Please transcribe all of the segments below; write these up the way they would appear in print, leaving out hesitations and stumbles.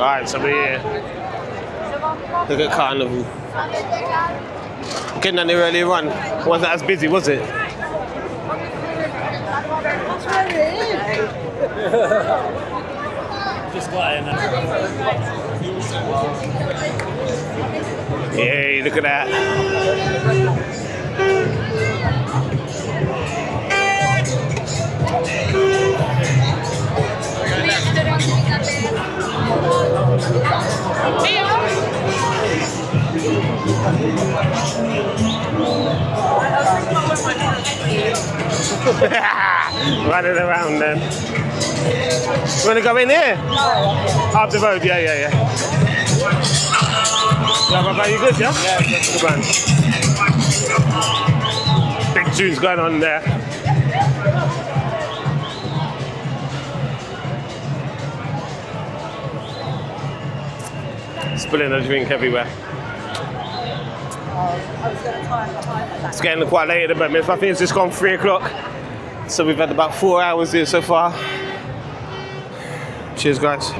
Alright, so we're here. Look at Carnival. Getting on the early run. Wasn't as busy, was it? Just glad. Yay, look at that. Running around then. You want to go in here? Up the road, yeah. Yeah, brother, you good, yeah? Yeah, good man. Big tunes going on there. Spilling the drink everywhere. It's getting quite late at the moment. I think it's just gone 3 o'clock. So we've had about 4 hours here so far. Cheers, guys.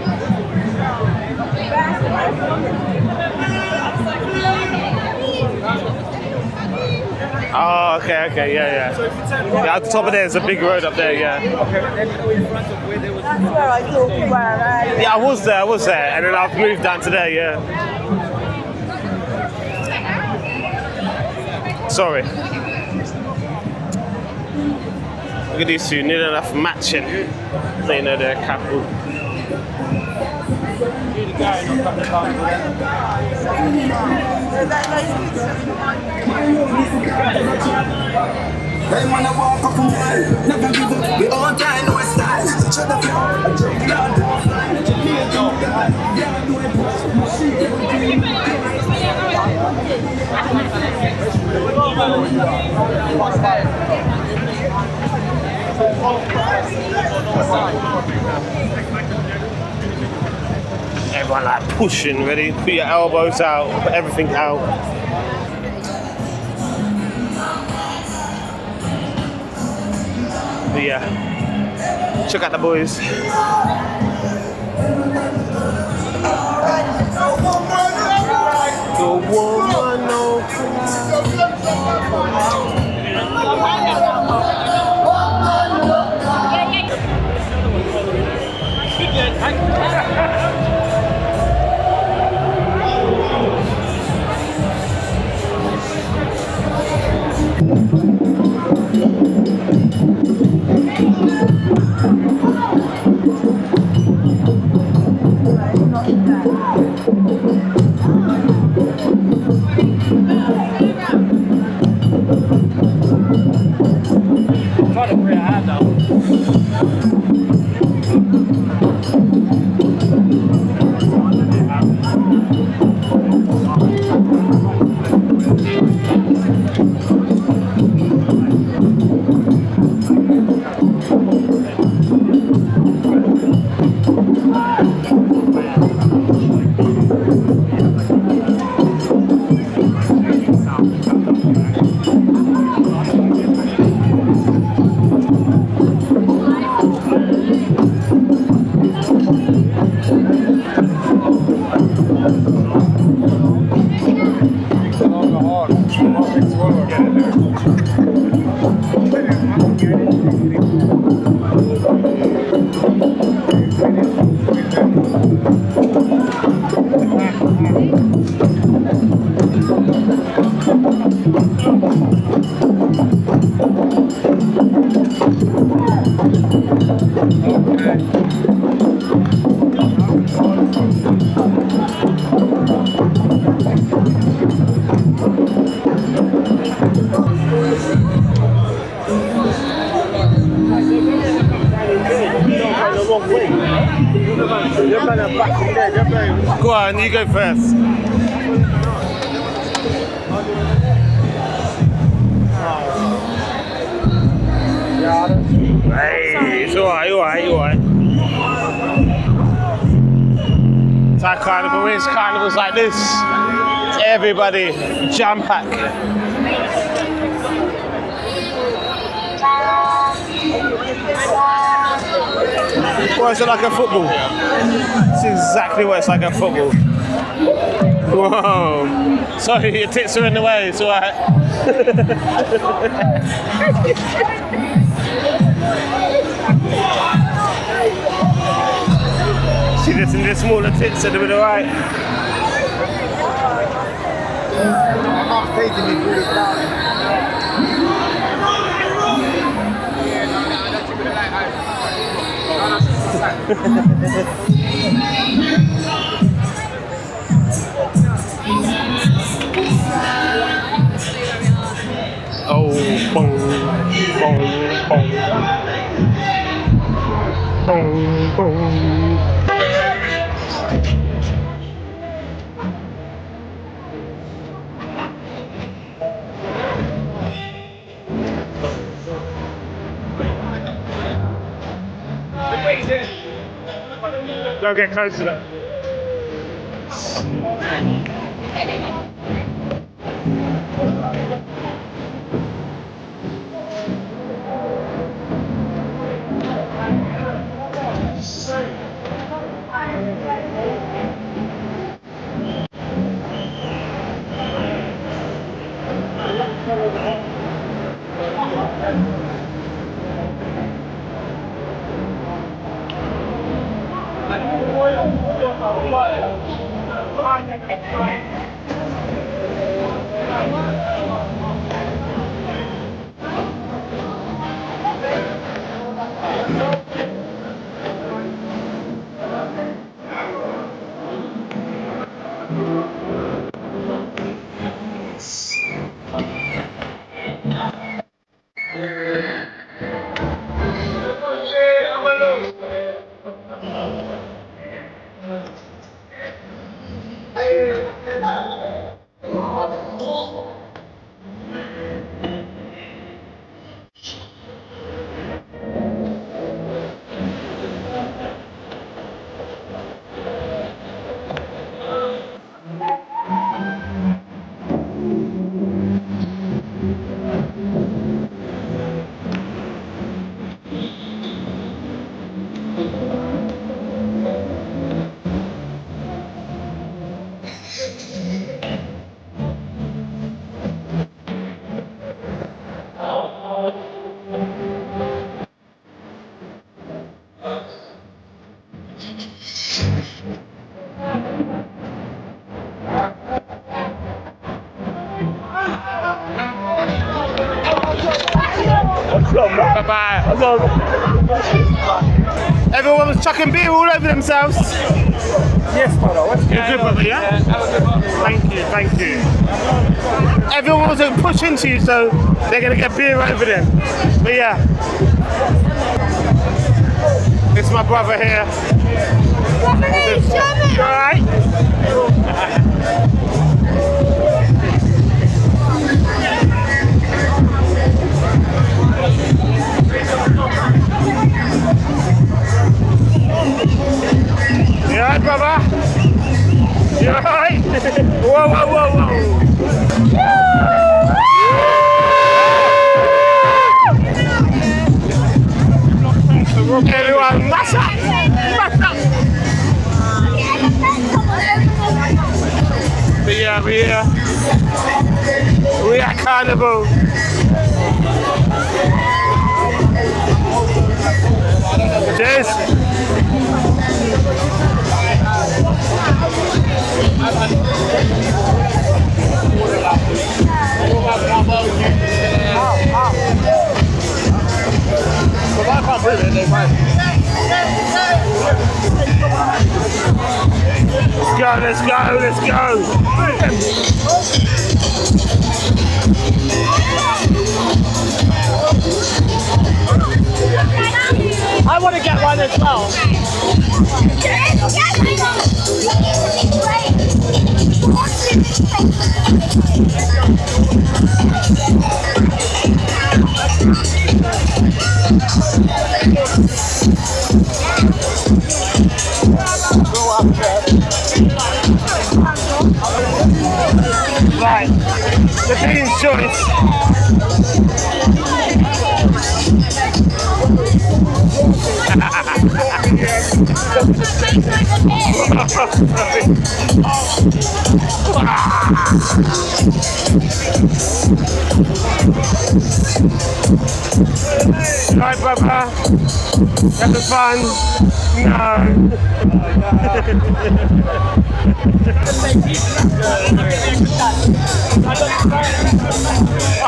Oh, okay, yeah. Yeah, at the top of there's a big road up there, yeah. That's where I thought we were earlier. Yeah, I was there, and then I've moved down to there, yeah. Sorry. Look at these two, near enough matching. They know they're a couple. They wanna walk up and down, never give up. We all die, no style. Shut the floor, jump down, Everyone like pushing, ready? Put your elbows out, put everything out. But yeah, check out the boys. The woman, no. Try to free a hand now. Go on, you go first. Hey, it's alright. Thai Carnival is carnivals like this. Everybody, jam pack. Why is it like a football? It's exactly what it's like a football. Whoa. Sorry, your tits are in the way, it's alright. See this and the smaller tits are doing alright. I'm taking me through the crowd. Oh, boom, boom, boom. Boom, boom. Don't get close to that. Bye-bye. Everyone was chucking beer all over themselves. Yes, brother. What's You're good, brother, yeah? Thank you, thank you. Everyone was pushing to you, so they're going to get beer over them. But yeah. It's my brother here. You alright? You alright, brother? You alright? Whoa, whoa, whoa, whoa. Everyone, mash up! Mash up! But yeah, we are Carnival. Cheers! Let's go, let's go, let's go! I want to get one as well. Right, the Dean's choice. Right, brother. Having fun? No.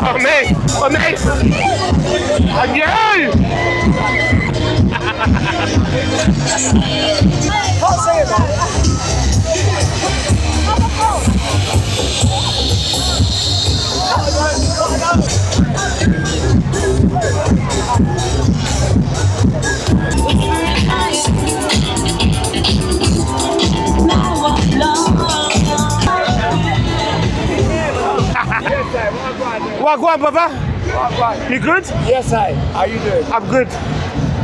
Oh, mate. Oh, mate. And you. Can't say it, man. What, brother? You good? Yes, I. How you doing? I'm good.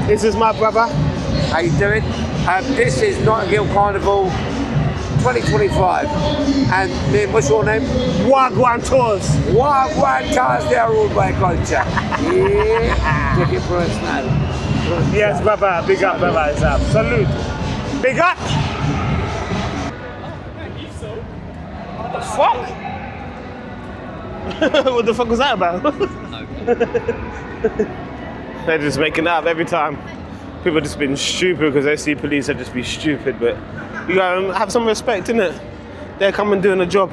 This is my brother. How you doing? This is Notting Hill Carnival 2025. And me, what's your name? Wagwan Tours. Wagwan Tours, they are ruled by culture. Yeah. Take it personal. Yes, brother. Big up, brother. It's up. Salute. Big up. What the fuck? What the fuck was that about? They're just making it up every time. People just been stupid because they see police, they just be stupid, but you gotta have some respect, innit? They're coming doing a job.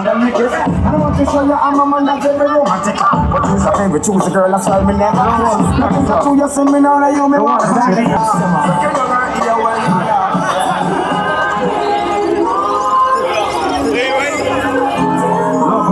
I want to show you I'm a man that's very romantic. But you's a favorite, choose a girl, that's all me never want. You see me now, you me want.